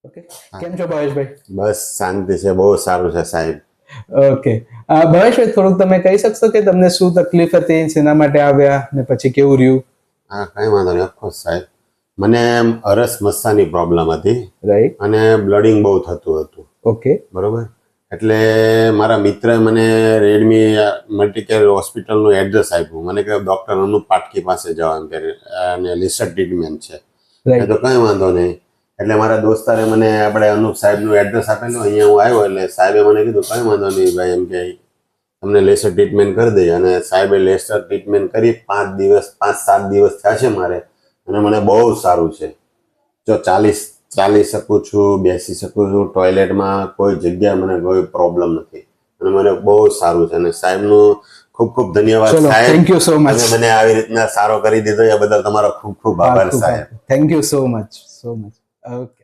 Okay, કેમ છો ભાવેશભાઈ? બસ શાંતિ છે, બહુ સારું છે સાહેબ. ઓકે, ભાવેશભાઈ થોડુંક તમે કહી શકશો કે તમને શું તકલીફ હતી, શેના માટે આવ્યા ને પછી કેવું રહ્યું? હા, કઈ વાંધો નહીં, ઓફકોર્સ સાહેબ. મને અરસ મસ્સાની પ્રોબ્લેમ હતી રાઈટ. અને બ્લડિંગ બહુ થતું હતું. ઓકે. બરોબર. એટલે મારા મિત્રએ મને રેડમી મલ્ટીકેર હોસ્પિટલનું એડ્રેસ આપ્યું. મને કહ્યું ડૉક્ટર અનુપ પાટકી પાસે જાઓ એમ કે અને લિસ્ટ ટ્રીટમેન્ટ છે. મેં તો કંઈ વાંધો નહીં. એટલે મારા દોસ્તારે મને આપણે અનુપ સાહેબનું એડ્રેસ આપેલું. અહીંયા હું આવ્યો એટલે સાહેબે મને કીધું કંઈ વાંધો નહીં ભાઈ, એમ કે તમને લેસર ટ્રીટમેન્ટ કરી દઈએ. અને સાહેબે લેસર ટ્રીટમેન્ટ કરી 5-7 દિવસ થયા છે મારે, અને મને બહુ સારું છે. જો ચાલી શકું છું, બેસી શકું છું, ટોયલેટમાં કોઈ જગ્યાએ મને કોઈ પ્રોબ્લેમ નથી, અને મને બહુ સારું છે. અને સાહેબનું ખૂબ ખૂબ ધન્યવાદ સાહેબ. Thank you so much. તમે મને આવી રીતના સારો કરી દીધો એ બદલ તમારો ખૂબ ખૂબ આભાર સાહેબ. Thank you so much. Okay.